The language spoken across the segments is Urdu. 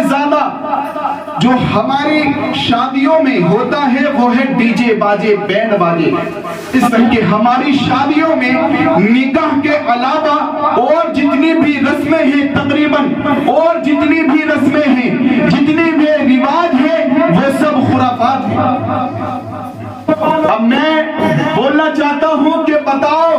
زیادہ جو ہماری شادیوں میں ہوتا ہے وہ ہے ڈی جے باجے بینڈ باجے. اس طرح کے ہماری شادیوں میں نکاح کے علاوہ اور جتنی بھی رسمیں ہیں تقریباً اور جتنی بھی رسمیں ہیں جتنے بھی رواج ہیں وہ سب خرافات ہیں. اب میں بولنا چاہتا ہوں کہ بتاؤ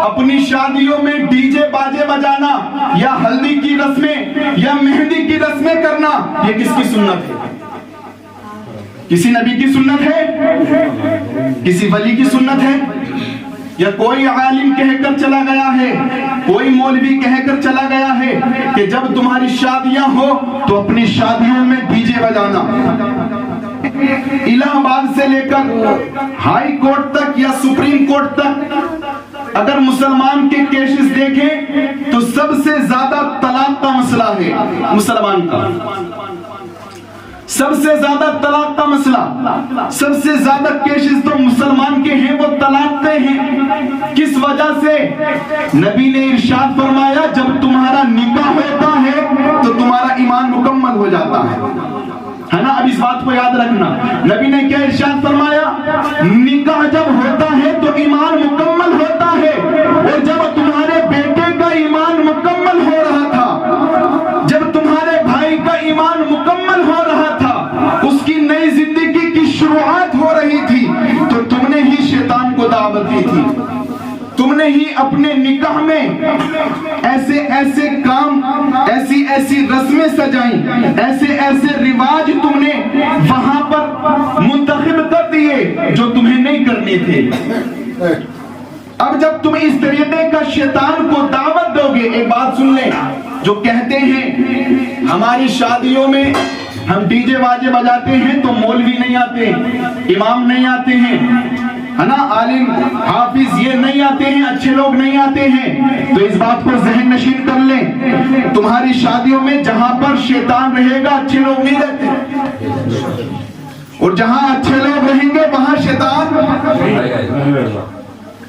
اپنی شادیوں میں ڈی جے باجے بجانا یا ہلدی کی رسمیں یا مہندی کی رسمیں کرنا یہ کس کی سنت ہے؟ کسی نبی کی سنت ہے؟ کسی ولی کی سنت ہے؟ یا کوئی عالم کہہ کر چلا گیا ہے، کوئی مولوی کہہ کر چلا گیا ہے کہ جب تمہاری شادیاں ہو تو اپنی شادیوں میں ڈی جے بجانا؟ الہ آباد سے لے کر ہائی کورٹ تک یا سپریم کورٹ تک اگر مسلمان کے کیسز دیکھیں تو سب سے زیادہ طلاق کا مسئلہ ہے مسلمان کا. سب سے زیادہ طلاق کا مسئلہ، سب سے زیادہ کیسز تو مسلمان کے ہیں وہ طلاق کے ہیں. کس وجہ سے؟ نبی نے ارشاد فرمایا جب تمہارا نکاح ہوتا ہے تو تمہارا ایمان مکمل ہو جاتا ہے نا. اب اس بات کو یاد رکھنا، نبی نے کیا ارشاد فرمایا؟ نکاح جب ہوتا ہے تو ایمان مکمل ہوتا ہے. اور جب تمہارے بیٹے کا ایمان مکمل ہو رہا تھا، جب تمہارے بھائی کا ایمان مکمل ہو رہا تھا، اس کی نئی زندگی کی شروعات ہو رہی تھی، تو تم نے ہی شیطان کو دعوت دی تھی. تم نے ہی اپنے نکاح میں ایسے ایسے کام، ایسی ایسی رسمیں سجائیں، ایسے ایسے رواج تم نے وہاں پر منتخب کر دیے جو تمہیں نہیں کرنے تھے. اب جب تم اس طریقے کا شیطان کو دعوت دو گے، ایک بات سن لیں، جو کہتے ہیں ہماری شادیوں میں ہم ڈی جے باجے بجاتے ہیں تو مولوی نہیں آتے، امام نہیں آتے ہیں، ہے نا، عالم حافظ یہ نہیں آتے ہیں، اچھے لوگ نہیں آتے ہیں، تو اس بات کو ذہن نشین کر لیں. تمہاری شادیوں میں جہاں پر شیطان رہے گا اچھے لوگ نہیں رہتے، اور جہاں اچھے لوگ رہیں گے وہاں شیطان.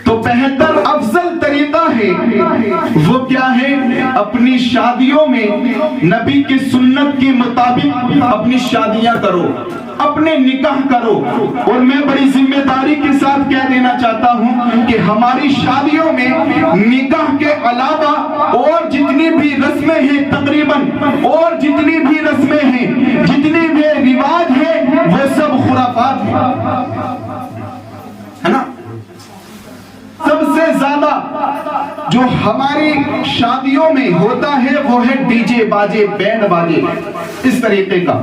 تو بہتر افضل طریقہ ہے وہ کیا ہے؟ اپنی شادیوں میں نبی کی سنت کے مطابق اپنی شادیاں کرو، اپنے نکاح کرو. اور میں بڑی ذمہ داری کے ساتھ کہہ دینا چاہتا ہوں کہ ہماری شادیوں میں نکاح کے علاوہ اور جتنی بھی رسمیں ہیں تقریباً اور جتنی بھی رسمیں ہیں جتنے بھی رواج ہیں وہ سب خرافات ہیں، ہے نا. سب سے زیادہ جو ہماری شادیوں میں ہوتا ہے وہ ہے ڈی جے باجے بینڈ باجے. اس طریقے کا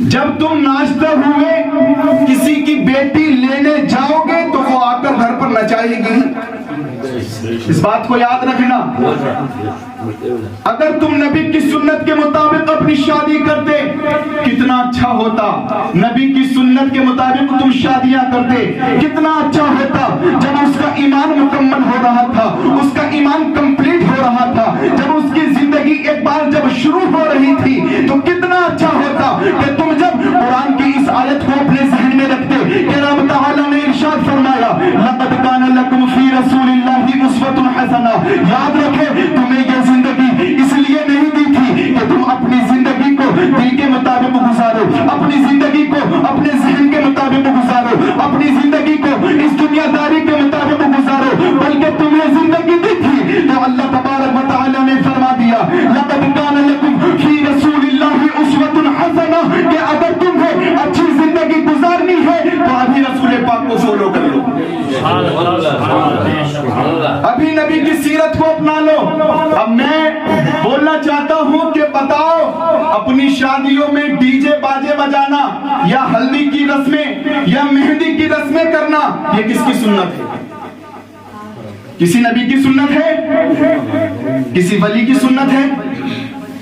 جب تم ناشتہ ہوئے کسی کی بیٹی لینے جاؤ گے تو وہ آ کر گھر پر نچائے گی. اس بات کو یاد رکھنا. اگر تم نبی کی سنت کے مطابق اپنی شادی کرتے کتنا اچھا ہوتا. نبی کی سنت کے مطابق تم شادیاں کرتے کتنا اچھا ہوتا. جب اس کا ایمان مکمل ہو رہا تھا، اس کا ایمان کمپلیٹ ہو رہا تھا، جب اس کی زندگی ایک بار جب شروع ہو رہی تھی تو کتنا اچھا ہوتا کہ تم جب قرآن کی اس آیت کو اپنے ذہن میں رکھتے کہ رب تعالیٰ نے ارشاد فرمایا لقد کان لکم فی رسول اللہ اسوۃ حسنہ. یاد رکھے تمہیں یہ زندگی اس لیے نہیں دی تھی کہ تم اپنی زندگی کو دل کے مطابق گزارو، اپنی زندگی کو اپنے ذہن کے مطابق گزارو، اپنی زندگی کو اس دنیا داری کے مطابق گزارو، بلکہ تمہیں زندگی دی تھی تو اللہ تبارک و تعالیٰ نے فرما دیا لقد کان لکم فی رسول اللہ اسوۃ حسنہ کہ اگر تمہیں اچھی زندگی گزارنی ہے تو ابھی رسول پاک کو فالو کر لو، ابھی نبی کی سیرت کو اپنا لو. اب میں بولنا چاہتا ہوں کہ بتاؤ اپنی شادیوں میں ڈی جے باجے بجانا یا ہلدی کی رسمیں یا مہندی کی رسمیں کرنا یہ کس کی سنت ہے؟ کسی نبی کی سنت ہے؟ کسی ولی کی سنت ہے؟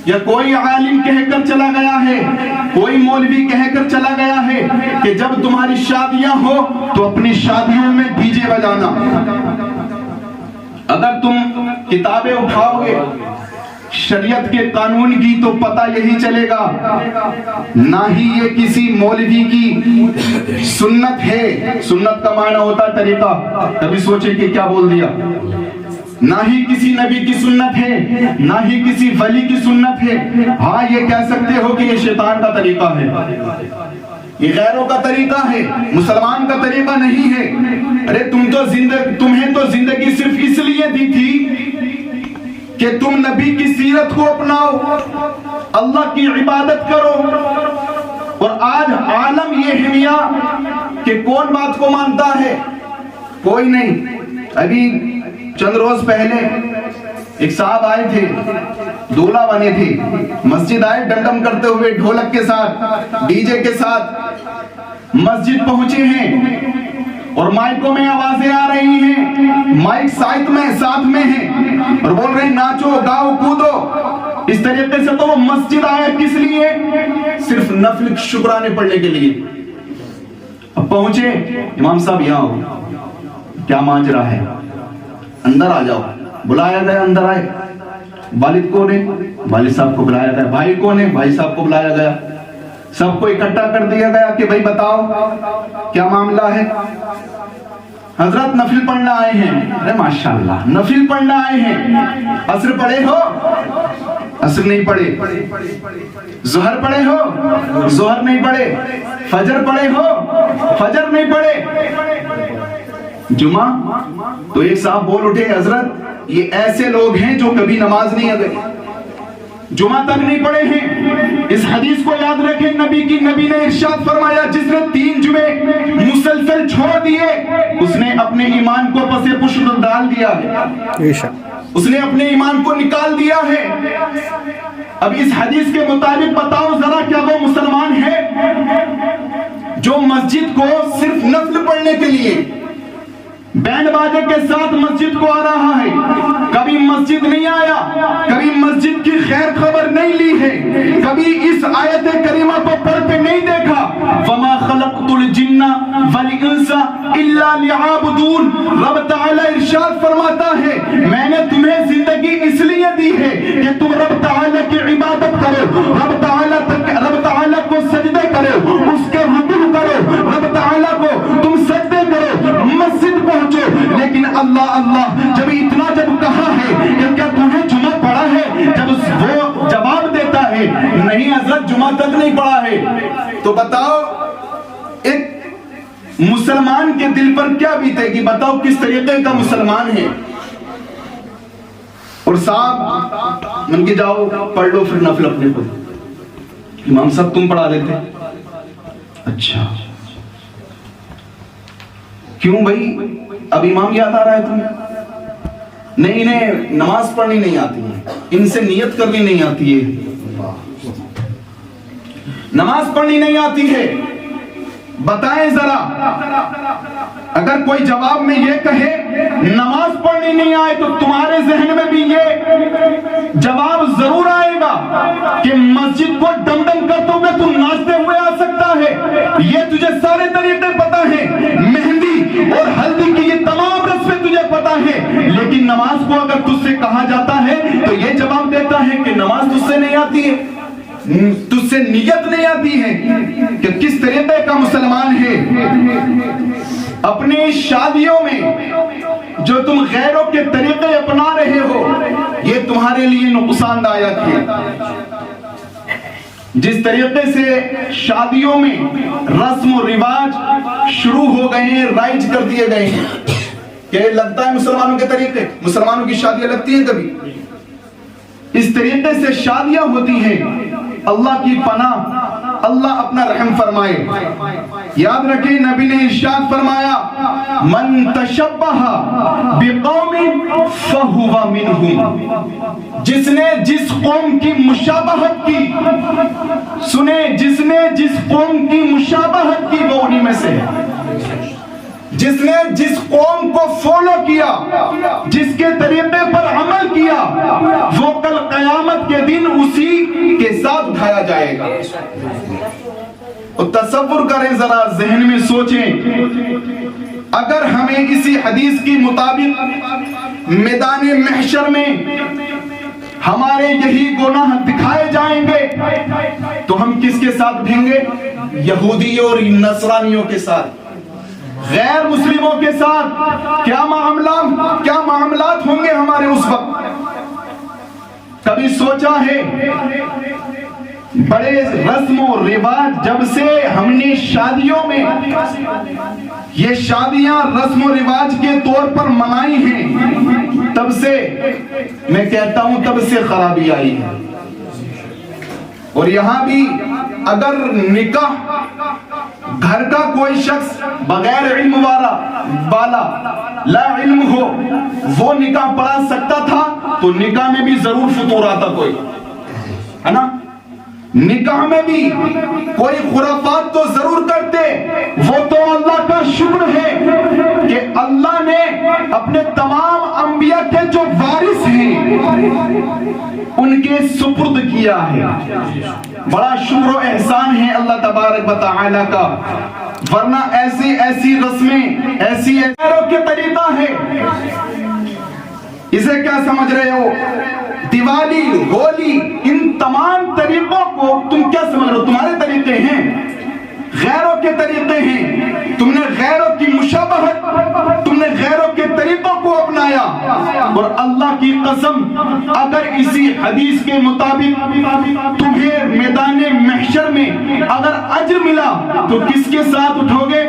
یا کوئی عالم کہہ کر چلا گیا ہے، کوئی مولوی کہہ کر چلا گیا ہے کہ جب تمہاری شادیاں ہو تو اپنی شادیوں میں ڈی جے بجانا؟ اگر تم کتابیں اٹھاؤ گے شریعت کے قانون کی تو پتہ یہی چلے گا نہ ہی یہ کسی مولوی کی سنت ہے. سنت کا معنی ہوتا ہے طریقہ. کبھی سوچے کہ کیا بول دیا. نہ ہی کسی نبی کی سنت ہے، نہ ہی کسی ولی کی سنت ہے۔ ہاں یہ کہہ سکتے ہو کہ یہ شیطان کا طریقہ ہے، یہ غیروں کا طریقہ ہے، مسلمان کا طریقہ نہیں ہے۔ ارے تمہیں تو زندگی صرف اس لیے دی تھی کہ تم نبی کی سیرت کو اپناؤ، اللہ کی عبادت کرو، اور آج عالم یہ ہے میاں کہ کون بات کو مانتا ہے؟ کوئی نہیں۔ ابھی چند روز پہلے ایک صاحب آئے تھے، دولہا بنے تھے، مسجد آئے ڈمڈم کرتے ہوئے، ڈھولک کے ساتھ، ڈی جے کے ساتھ مسجد پہنچے ہیں اور مائکوں میں آوازیں آ رہی ہیں، مائک ساتھ میں ہیں اور بول رہے ہیں ناچو گاؤ کودو۔ اس طریقے سے تو وہ مسجد آیا کس لیے؟ صرف نفل شکرانے پڑھنے کے لیے۔ اب پہنچے، امام صاحب یہاں ہو، کیا ماجرا ہے؟ اندر آ جاؤ۔ بلایا گیا، اندر آئے۔ والد کون ہے؟ والد صاحب کو بلایا گیا۔ بھائی کون ہے؟ بھائی صاحب کو بلایا گیا۔ سب کو اکٹھا کر دیا گیا کہ بھائی بتاؤ کیا معاملہ ہے؟ حضرت نفل پڑھنا آئے ہیں۔ ارے ماشاءاللہ نفل پڑھنا آئے ہیں۔ عصر پڑھے ہو؟ عصر نہیں پڑھے۔ ظہر پڑھے ہو؟ ظہر نہیں پڑھے۔ فجر پڑھے ہو؟ فجر نہیں پڑھے۔ جمعہ؟ تو ایک صاحب بول اٹھے حضرت یہ ایسے لوگ ہیں جو کبھی نماز نہیں ادا، جمعہ تک نہیں پڑھے ہیں۔ اس حدیث کو یاد رکھیں، نبی نے ارشاد فرمایا جس نے 3 جمعے مسلسل چھوڑ دیے اس نے اپنے ایمان کو پس پش ڈال دیا ہے، اس نے اپنے ایمان کو نکال دیا ہے۔ اب اس حدیث کے مطابق بتاؤ ذرا، کیا وہ مسلمان ہے جو مسجد کو صرف نفل پڑھنے کے لیے بینڈ باجے کے ساتھ مسجد کو آ رہا ہے، کبھی مسجد نہیں آیا، کبھی مسجد کی خیر خبر نہیں لی ہے، کبھی اس آیت کریمہ کو پڑھ کے نہیں دیکھا، وَمَا خَلَقْتُ الْجِنَّ وَالْإِنسَ إِلَّا لِيَعْبُدُونَ۔ رب تعالیٰ ارشاد فرماتا ہے میں نے تمہیں زندگی اس لیے دی ہے کہ تم رب تعالیٰ کی عبادت کرو، رب تعالیٰ کو سجدے کرو، اس کے رکوع کرو، رب تعالیٰ کو تم سجدے کرو، مسجد پہنچو۔ لیکن اللہ جب اتنا جب کہا ہے کہ کیا تمہیں جمعہ پڑھا ہے، جب وہ جواب دیتا ہے نہیں حضرت جمعہ تک نہیں پڑھا ہے، تو بتاؤ ایک مسلمان کے دل پر کیا بیتے گی؟ بتاؤ کس طریقے کا مسلمان ہے۔ اور صاحب من کے جاؤ پڑھ لو پھر نفل اپنے کو۔ امام صاحب تم پڑھا دیتے؟ اچھا کیوں بھائی اب امام یاد آ رہا ہے تمہیں؟ نہیں، انہیں نماز پڑھنی نہیں آتی ہے، ان سے نیت کرنی نہیں آتی ہے، نماز پڑھنی نہیں آتی ہے۔ بتائیں ذرا، اگر کوئی جواب میں یہ کہے نماز پڑھنی نہیں آئے تو تمہارے ذہن میں بھی یہ جواب ضرور آئے گا کہ مسجد کو ڈم ڈم کرتے ہوئے تم ناچتے ہوئے آ سکتا ہے، یہ تجھے سارے طریقے پتا ہے، مہندی اور ہلدی کی یہ تمام رسمیں تجھے پتا ہے، لیکن نماز کو اگر تجھ سے کہا جاتا ہے تو یہ جواب دیتا ہے کہ نماز تجھ سے نہیں آتی ہے، تجھ سے نیت نہیں آتی ہے کہ کس طریقے کا مسلمان ہے۔ اپنی شادیوں میں جو تم غیروں کے طریقے اپنا رہے ہو یہ تمہارے لیے نقصان دایک ہے۔ جس طریقے سے شادیوں میں رسم و رواج شروع ہو گئے ہیں، رائج کر دیے گئے ہیں کہ لگتا ہے مسلمانوں کے طریقے، مسلمانوں کی شادیاں لگتی ہیں کبھی، اس طریقے سے شادیاں ہوتی ہیں۔ اللہ کی پناہ، اللہ اپنا رحم فرمائے۔ یاد رکھیں نبی نے ارشاد فرمایا من تشبہ بقوم فہو منہم، جس نے جس قوم کی مشابہت کی، سنے جس نے جس قوم کی مشابہت کی وہ انہی میں سے ہے، جس نے جس قوم کو فالو کیا، جس کے طریقے پر عمل کیا، وہ کل قیامت کے دن اسی کے ساتھ اٹھایا جائے گا۔ اور تصور کریں ذرا، ذہن میں سوچیں، اگر ہمیں اسی حدیث کی مطابق میدان محشر میں ہمارے یہی گناہ دکھائے جائیں گے تو ہم کس کے ساتھ بھیں گے؟ یہودیوں اور نصرانیوں کے ساتھ۔ غیر مسلموں کے ساتھ کیا معاملات ہوں گے ہمارے اس وقت؟ کبھی سوچا ہے؟ بڑے رسم و رواج جب سے ہم نے شادیوں میں یہ شادیاں رسم و رواج کے طور پر منائی ہیں، تب سے میں کہتا ہوں تب سے خرابی آئی ہے۔ اور یہاں بھی اگر نکاح گھر کا کوئی شخص بغیر علم والا لا علم ہو وہ نکاح پڑھا سکتا تھا تو نکاح میں بھی ضرور فطور آتا کوئی، ہے نا؟ نکاح میں بھی کوئی خرافات تو ضرور کرتے۔ وہ تو اللہ کا شکر ہے کہ اللہ نے اپنے تمام انبیاء کے جو وارث ہیں ان کے سپرد کیا ہے۔ بڑا شکر و احسان ہے اللہ تبارک و تعالی کا، ورنہ ایسی رسمیں ایسی غیروں کے طریقہ ہے۔ اسے کیا سمجھ رہے ہو؟ دیوالی، ہولی، ان تمام طریقوں کو تم کیا سمجھ رہے ہو؟ تمہارے طریقے ہیں، غیروں کے طریقے ہیں۔ تم نے غیروں کی مشابہت، تم نے غیروں کے طریقوں کو اپنایا، اور اللہ کی قسم اگر اسی حدیث کے مطابق تمہیں میدان محشر میں اگر اجر ملا تو کس کے ساتھ اٹھو گے؟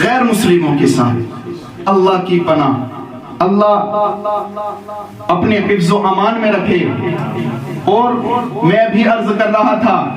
غیر مسلموں کے ساتھ۔ اللہ کی پناہ، اللہ اپنے حفظ و امان میں رکھے۔ اور میں بھی عرض کر رہا تھا